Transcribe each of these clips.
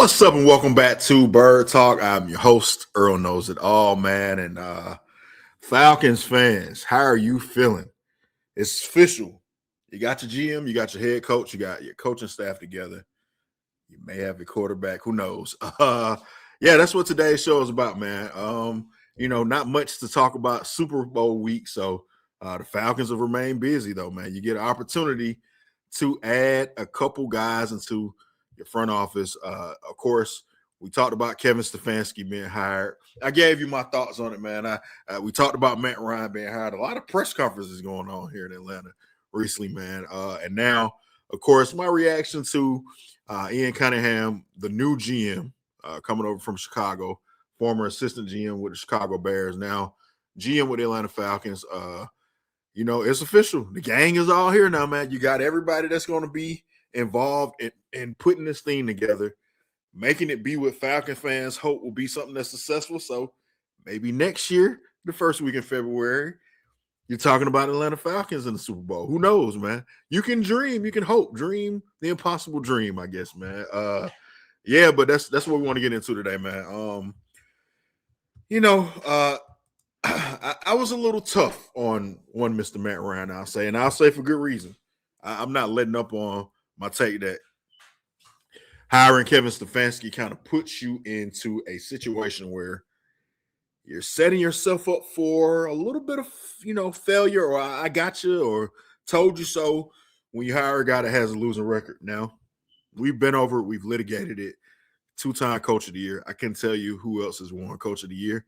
What's up, and welcome back to Bird Talk. I'm your host, Earl Knows It All, man. And Falcons fans, how are you feeling? It's official. You got your GM, you got your head coach, you got your coaching staff together. You may have your quarterback, who knows? Yeah, that's what today's show is about, man. Not much to talk about Super Bowl week, so the Falcons have remained busy, though, man. You get an opportunity to add a couple guys into your front office. Of course, we talked about Kevin Stefanski being hired. I gave you my thoughts on it, man. We talked about Matt Ryan being hired. A lot of press conferences going on here in Atlanta recently, man. And now, of course, my reaction to Ian Cunningham, the new GM, coming over from Chicago, former assistant GM with the Chicago Bears, now GM with the Atlanta Falcons. It's official. The gang is all here now, man. You got everybody that's going to be involved in putting this thing together, making it be what Falcon fans hope will be something that's successful. So maybe next year, the first week in February, you're talking about Atlanta Falcons in the Super Bowl. Who knows, man? You can dream, you can hope, dream the impossible dream, I guess, man. But that's what we want to get into today, man. I was a little tough on one Mr. Matt Ryan, I'll say for good reason. I'm not letting up on my take that hiring Kevin Stefanski kind of puts you into a situation where you're setting yourself up for a little bit of, failure, or I got you, or told you so when you hire a guy that has a losing record. Now, we've been over it. We've litigated it. Two-time coach of the year. I can tell you who else has won coach of the year.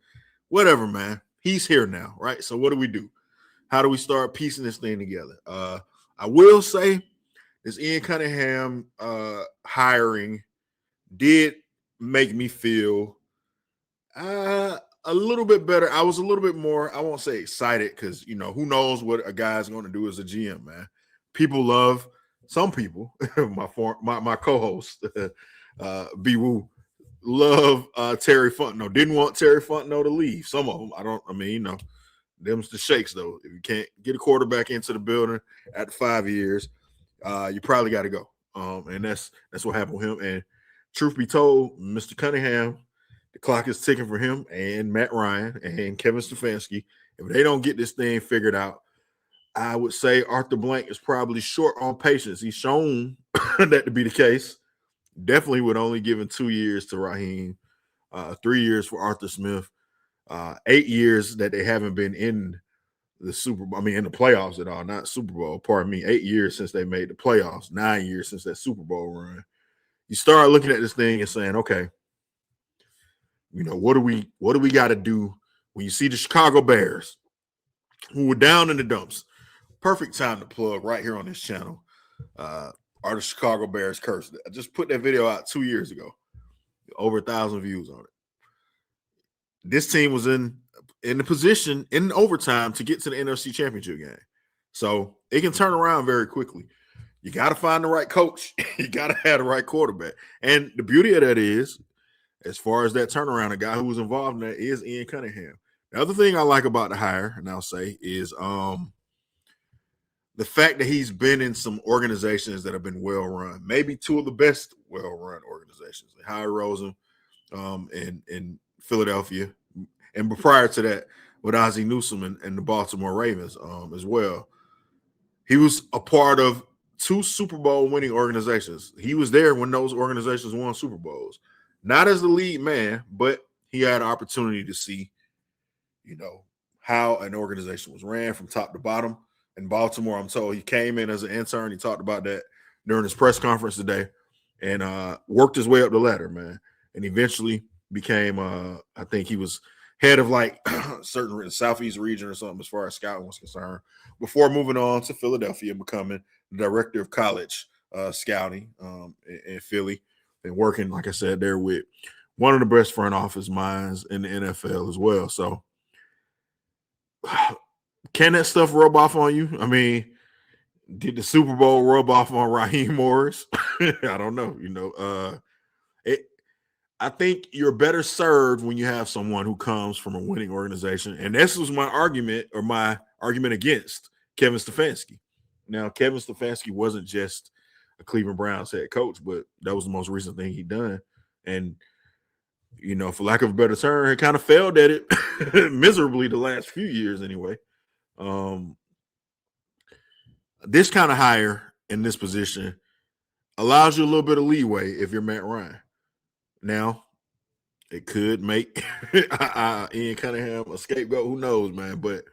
Whatever, man. He's here now, right? So what do? How do we start piecing this thing together? I will say this Ian Cunningham hiring did make me feel a little bit better. I was a little bit more, I won't say excited, because, who knows what a guy's going to do as a GM, man. Some people, my co-host, B-Woo, love Terry Fontenot. Didn't want Terry Fontenot to leave. Some of them, them's the shakes, though. If you can't get a quarterback into the building after 5 years, you probably got to go. And that's what happened with him. And truth be told, Mr. Cunningham, the clock is ticking for him and Matt Ryan and Kevin Stefanski. If they don't get this thing figured out, I would say Arthur Blank is probably short on patience. He's shown that to be the case. Definitely would only given 2 years to Raheem, 3 years for Arthur Smith, 8 years that they haven't been in the Super Bowl. In the playoffs at all, not Super Bowl. Pardon me. 8 years since they made the playoffs. 9 years since that Super Bowl run. You start looking at this thing and saying, okay, what do we got to do when you see the Chicago Bears, who were down in the dumps? Perfect time to plug right here on this channel. Are the Chicago Bears cursed? I just put that video out 2 years ago. Over 1,000 views on it. This team was in the position in overtime to get to the NFC Championship game. So it can turn around very quickly. You got to find the right coach. You got to have the right quarterback. And the beauty of that is, as far as that turnaround, a guy who was involved in that is Ian Cunningham. The other thing I like about the hire, and I'll say, is the fact that he's been in some organizations that have been well-run, maybe two of the best well-run organizations, like Howard Rosen in Philadelphia, and prior to that, with Ozzie Newsome and the Baltimore Ravens as well. He was a part of 2 Super Bowl winning organizations. He was there when those organizations won Super Bowls. Not as the lead man, but he had an opportunity to see, how an organization was ran from top to bottom. In Baltimore, I'm told he came in as an intern. He talked about that during his press conference today, and worked his way up the ladder, man. And eventually became, I think he was head of like certain Southeast region or something as far as scouting was concerned, before moving on to Philadelphia and becoming the director of college scouting in Philly, and working, like I said, there with one of the best front office minds in the NFL as well. So can that stuff rub off on you? Did the Super Bowl rub off on Raheem Morris? I don't know. I think you're better served when you have someone who comes from a winning organization. And this was my argument against Kevin Stefanski. Now, Kevin Stefanski wasn't just a Cleveland Browns head coach, but that was the most recent thing he done. And, for lack of a better term, he kind of failed at it miserably the last few years anyway. This kind of hire in this position allows you a little bit of leeway if you're Matt Ryan. Now, it could make Ian Cunningham a scapegoat. Who knows, man? But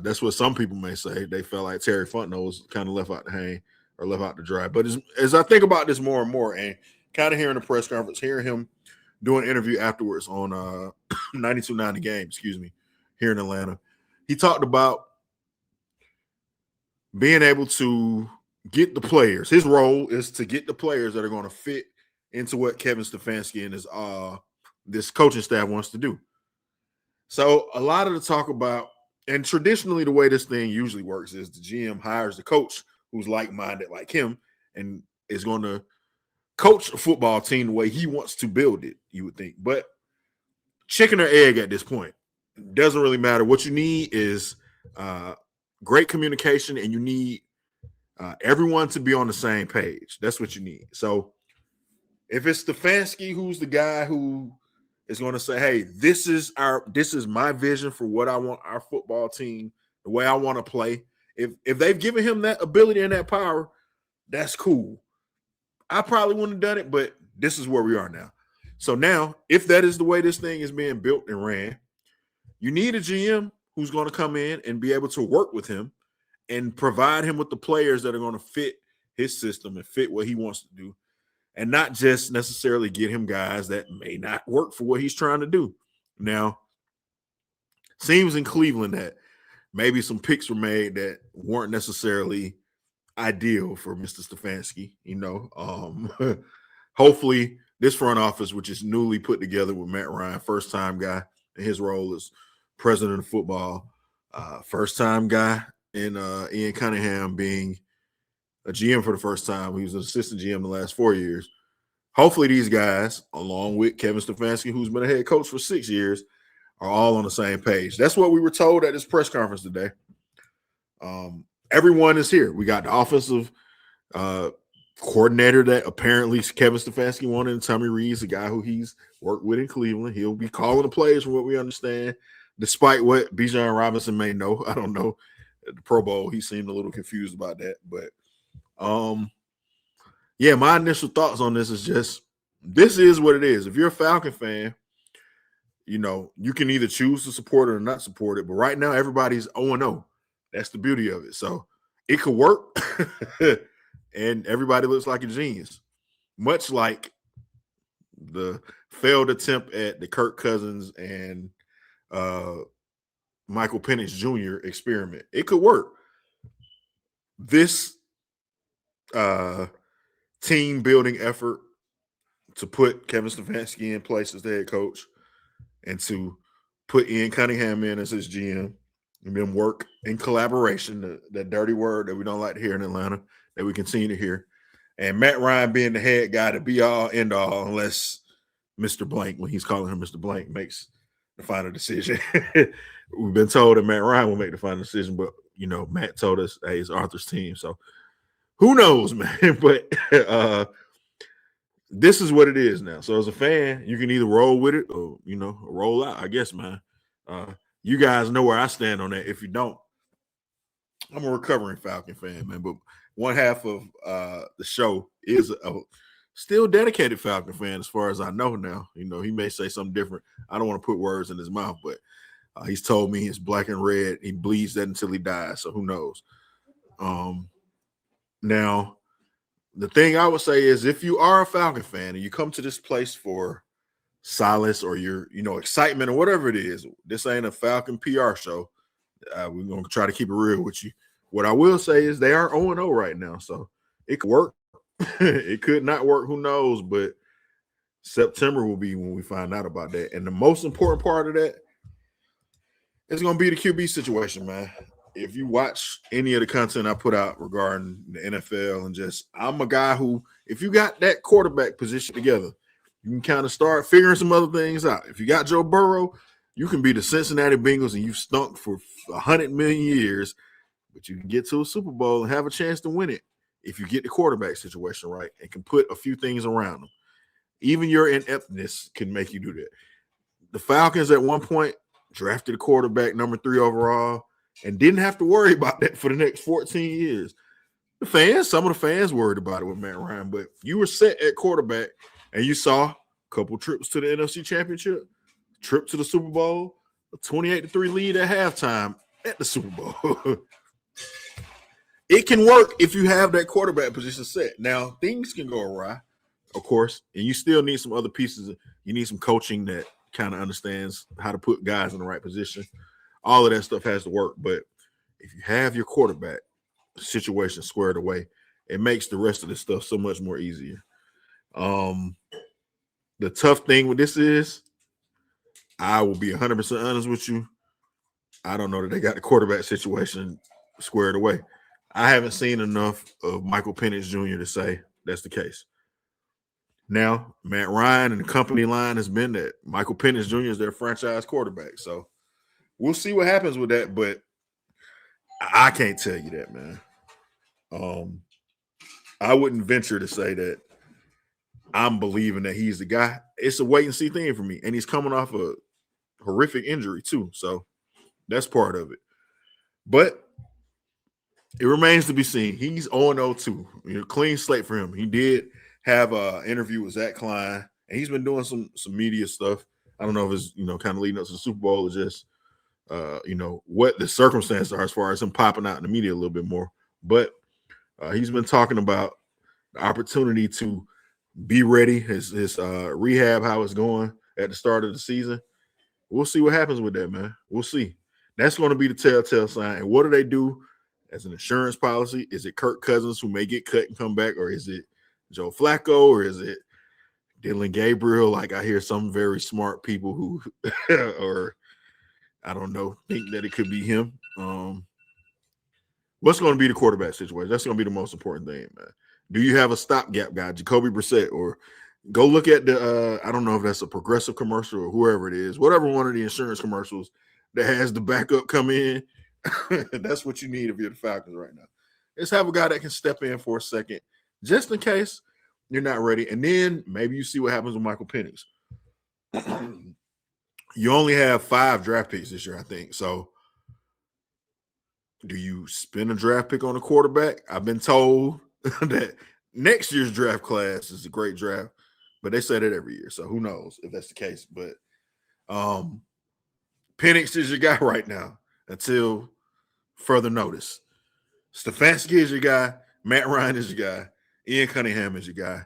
that's what some people may say. They felt like Terry Fontenot was kind of left out to hang or left out to dry. But as I think about this more and more, and kind of hearing the press conference, hearing him do an interview afterwards on 92.9 The Game, here in Atlanta, he talked about being able to get the players. His role is to get the players that are going to fit into what Kevin Stefanski and his this coaching staff wants to do. So a lot of the talk about, and traditionally the way this thing usually works is the GM hires the coach who's like-minded like him and is going to coach a football team the way he wants to build it, you would think. But chicken or egg at this point. Doesn't really matter. What you need is great communication, and you need everyone to be on the same page. That's what you need. So if it's Stefanski, who's the guy who is going to say, hey, this is my vision for what I want our football team, the way I want to play. If they've given him that ability and that power, that's cool. I probably wouldn't have done it, but this is where we are now. So now, if that is the way this thing is being built and ran, you need a GM who's going to come in and be able to work with him and provide him with the players that are going to fit his system and fit what he wants to do, and not just necessarily get him guys that may not work for what he's trying to do. Now, seems in Cleveland that maybe some picks were made that weren't necessarily ideal for Mr. Stefanski. Hopefully this front office, which is newly put together with Matt Ryan, first-time guy in his role as president of football, first-time guy in Ian Cunningham being a GM for the first time. He was an assistant GM the last 4 years. Hopefully these guys, along with Kevin Stefanski, who's been a head coach for 6 years, are all on the same page. That's what we were told at this press conference today. Everyone is here. We got the offensive coordinator that apparently Kevin Stefanski wanted, and Tommy Reed's the guy who he's worked with in Cleveland. He'll be calling the plays from what we understand, despite what Bijan Robinson may know. I don't know. At the Pro Bowl, he seemed a little confused about that. But, yeah, my initial thoughts on this is just, this is what it is. If you're a Falcon fan, you can either choose to support it or not support it. But right now, everybody's 0-0. That's the beauty of it. So it could work, and everybody looks like a genius, much like the failed attempt at the Kirk Cousins and Michael Penix Jr. experiment. It could work. This team building effort to put Kevin Stefanski in place as the head coach and to put Ian Cunningham in as his GM and then work in collaboration, that dirty word that we don't like to hear in Atlanta, that we continue to hear. And Matt Ryan being the head guy to be all, end all, unless Mr. Blank, when he's calling him Mr. Blank, makes the final decision. We've been told that Matt Ryan will make the final decision, but, Matt told us, hey, it's Arthur's team. So who knows, man? But this is what it is now. So as a fan, you can either roll with it or, roll out, I guess, man. You guys know where I stand on that. If you don't, I'm a recovering Falcon fan, man. But one half of the show is a still dedicated Falcon fan as far as I know now. He may say something different. I don't want to put words in his mouth, but he's told me it's black and red. He bleeds that until he dies, so who knows? Now, the thing I would say is if you are a Falcon fan and you come to this place for solace or your, excitement or whatever it is, this ain't a Falcon PR show. We're going to try to keep it real with you. What I will say is they are 0-0 right now, so it could work. It could not work. Who knows? But September will be when we find out about that. And the most important part of that is going to be the QB situation, man. If you watch any of the content I put out regarding the NFL and I'm a guy who, if you got that quarterback position together, you can kind of start figuring some other things out. If you got Joe Burrow, you can be the Cincinnati Bengals and you've stunk for 100 million years, but you can get to a Super Bowl and have a chance to win it if you get the quarterback situation right and can put a few things around them. Even your ineptness can make you do that. The Falcons at one point drafted a quarterback number 3 overall and didn't have to worry about that for the next 14 years. Some of the fans worried about it with Matt Ryan, but you were set at quarterback and you saw a couple trips to the NFC Championship, trip to the Super Bowl, a 28-3 lead at halftime at the Super Bowl. It can work if you have that quarterback position set. Now, things can go awry, of course, and you still need some other pieces. You need some coaching that kind of understands how to put guys in the right position. All of that stuff has to work, but if you have your quarterback situation squared away, it makes the rest of this stuff so much more easier. The tough thing with this is, I will be 100% honest with you, I don't know that they got the quarterback situation squared away. I haven't seen enough of Michael Penix Jr. to say that's the case. Now, Matt Ryan and the company line has been that Michael Penix Jr. is their franchise quarterback. So we'll see what happens with that, but I can't tell you that, man. I wouldn't venture to say that I'm believing that he's the guy. It's a wait and see thing for me. And he's coming off a horrific injury too. So that's part of it. But it remains to be seen. He's 0-2. Clean slate for him. He did have an interview with Zach Klein, and he's been doing some media stuff. I don't know if it's, kind of leading up to the Super Bowl or just, what the circumstances are as far as him popping out in the media a little bit more. But he's been talking about the opportunity to be ready, his rehab, how it's going at the start of the season. We'll see what happens with that, man. We'll see. That's going to be the telltale sign. And what do they do as an insurance policy? Is it Kirk Cousins who may get cut and come back, or is it Joe Flacco, or is it Dylan Gabriel? Like, I hear some very smart people who, or I don't know, think that it could be him. What's going to be the quarterback situation? That's going to be the most important thing, man. Do you have a stopgap guy, Jacoby Brissett, or go look at the, I don't know if that's a Progressive commercial or whoever it is, whatever one of the insurance commercials that has the backup come in. That's what you need if you're the Falcons right now. Just have a guy that can step in for a second, just in case you're not ready. And then maybe you see what happens with Michael Penix. You only have 5 draft picks this year, I think. So do you spend a draft pick on a quarterback? I've been told that next year's draft class is a great draft, but they say that every year. So who knows if that's the case. But Penix is your guy right now until further notice. Stefanski is your guy. Matt Ryan is your guy. Ian Cunningham is your guy.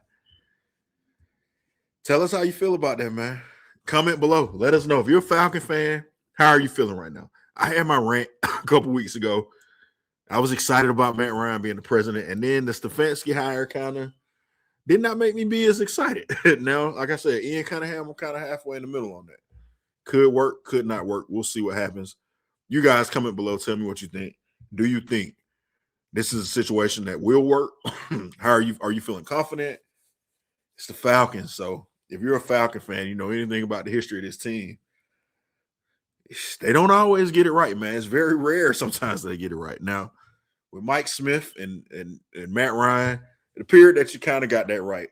Tell us how you feel about that, man. Comment below. Let us know. If you're a Falcon fan, how are you feeling right now? I had my rant a couple weeks ago. I was excited about Matt Ryan being the president, and then the Stefanski hire kind of did not make me be as excited. Now, like I said, Ian Cunningham, I'm kind of halfway in the middle on that. Could work, could not work. We'll see what happens. You guys comment below. Tell me what you think. Do you think this is a situation that will work? How are you? Are you feeling confident? It's the Falcons. So if you're a Falcon fan, you know anything about the history of this team, they don't always get it right, man. It's very rare sometimes they get it right. Now, with Mike Smith and Matt Ryan, it appeared that you kind of got that right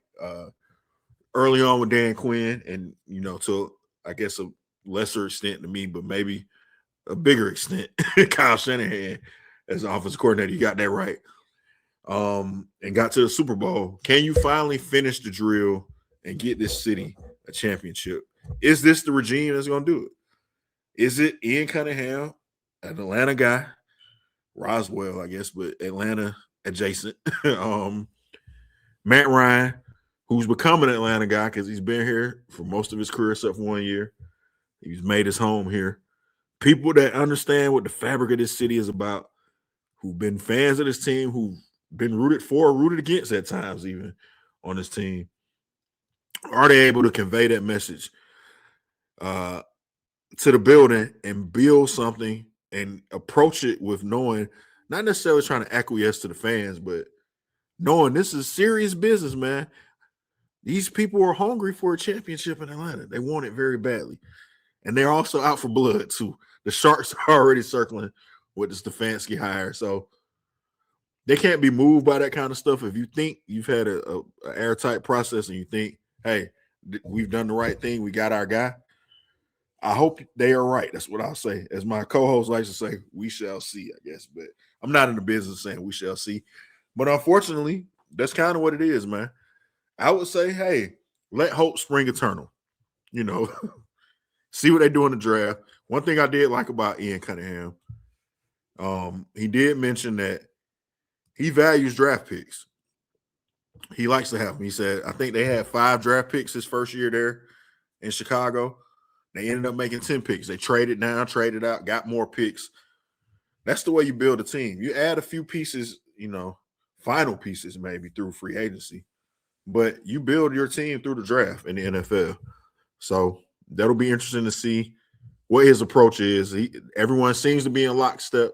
early on with Dan Quinn, and, to, I guess, a lesser extent to me, but maybe a bigger extent, Kyle Shanahan as an offensive coordinator. You got that right. And got to the Super Bowl. Can you finally finish the drill and get this city a championship? Is this the regime that's going to do it? Is it Ian Cunningham, an Atlanta guy, Roswell, I guess, but Atlanta adjacent? Matt Ryan, who's become an Atlanta guy because he's been here for most of his career except for 1 year. He's made his home here. People that understand what the fabric of this city is about, who've been fans of this team, who've been rooted for, rooted against at times even on this team. Are they able to convey that message to the building and build something and approach it with knowing, not necessarily trying to acquiesce to the fans, but knowing this is serious business, man. These people are hungry for a championship in Atlanta. They want it very badly. And they're also out for blood, too. The Sharks are already circling with the Stefanski hire. So they can't be moved by that kind of stuff. If you think you've had a airtight process and you think, hey, we've done the right thing. We got our guy. I hope they are right. That's what I'll say. As my co-host likes to say, we shall see, I guess. But I'm not in the business of saying we shall see. But unfortunately, that's kind of what it is, man. I would say, hey, let hope spring eternal. You know, see what they do in the draft. One thing I did like about Ian Cunningham, he did mention that he values draft picks. He likes to have them. He said, I think they had 5 draft picks his first year there in Chicago. They ended up making 10 picks. They traded down, traded out, got more picks. That's the way you build a team. You add a few pieces, final pieces maybe through free agency, but you build your team through the draft in the NFL. So that'll be interesting to see what his approach is. Everyone seems to be in lockstep.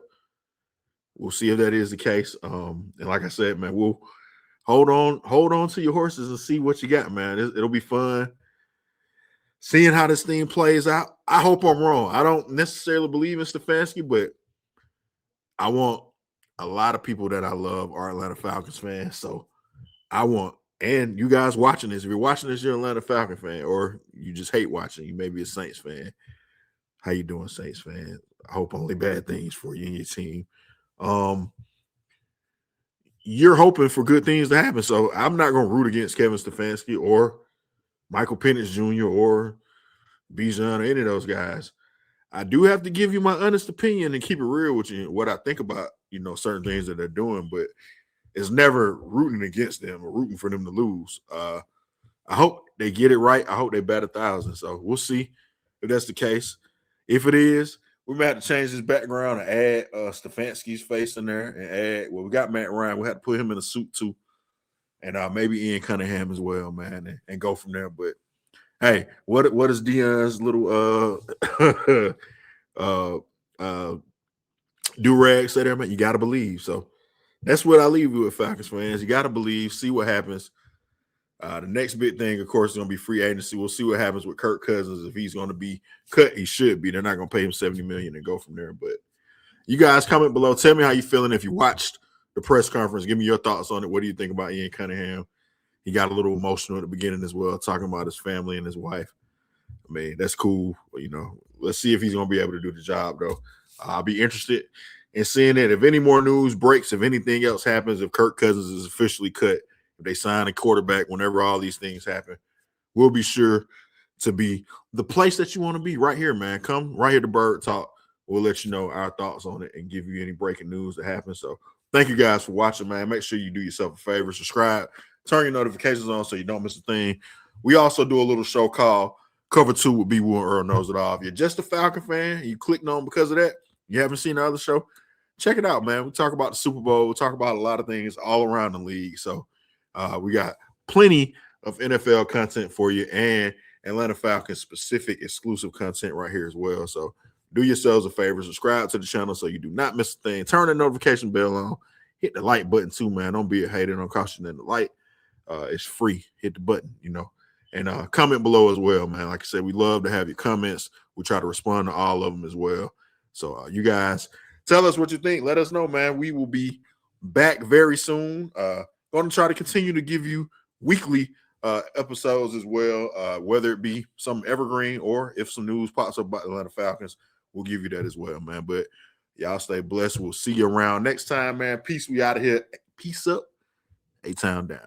We'll see if that is the case. And like I said, man, we'll hold on to your horses and see what you got, man. It'll be fun seeing how this thing plays out. I hope I'm wrong. I don't necessarily believe in Stefanski, but I want a lot of people that I love are Atlanta Falcons fans. So I want, and you guys watching this, if you're watching this, you're an Atlanta Falcon fan, or you just hate watching, you may be a Saints fan. How you doing, Saints fan? I hope only bad things for you and your team. You're hoping for good things to happen. So I'm not going to root against Kevin Stefanski or Michael Penix Jr. or Bijan or any of those guys. I do have to give you my honest opinion and keep it real with you, what I think about, certain things that they're doing, but it's never rooting against them or rooting for them to lose. I hope they get it right. I hope they bat 1,000. So we'll see if that's the case. If it is, we might have to change his background and add Stefanski's face in there and add, we got Matt Ryan. We had to put him in a suit too. And maybe Ian Cunningham as well, man, and go from there. But hey, what is Deion's little do-rag say there, man? You got to believe. So that's what I leave you with, Falcons fans. You got to believe, see what happens. The next big thing, of course, is going to be free agency. We'll see what happens with Kirk Cousins. If he's going to be cut, he should be. They're not going to pay him $70 million and go from there. But you guys comment below. Tell me how you feeling. If you watched the press conference, give me your thoughts on it. What do you think about Ian Cunningham? He got a little emotional at the beginning as well, talking about his family and his wife. I mean, that's cool. Let's see if he's going to be able to do the job, though. I'll be interested in seeing it. If any more news breaks, if anything else happens, if Kirk Cousins is officially cut, if they sign a quarterback, whenever all these things happen, we'll be sure to be the place that you want to be right here, man. Come right here to BirdTalk. We'll let you know our thoughts on it and give you any breaking news that happens. So thank you guys for watching, man. Make sure you do yourself a favor. Subscribe. Turn your notifications on so you don't miss a thing. We also do a little show called Cover 2 with B. Woo and Earl Knows It All. If you're just a Falcon fan, you clicked on because of that, you haven't seen the other show, check it out, man. We talk about the Super Bowl. We talk about a lot of things all around the league. So we got plenty of NFL content for you and Atlanta Falcons specific exclusive content right here as well. So do yourselves a favor. Subscribe to the channel so you do not miss a thing. Turn the notification bell on. Hit the like button too, man. Don't be a hater. Don't cost you nothing to like. It's free. Hit the button, and comment below as well, man. Like I said, we love to have your comments. We try to respond to all of them as well. So you guys tell us what you think. Let us know, man. We will be back very soon. Going to try to continue to give you weekly episodes as well, whether it be some evergreen or if some news pops up about the Atlanta Falcons, we'll give you that as well, man. But y'all stay blessed. We'll see you around next time, man. Peace. We out of here. Peace up. A-Town down.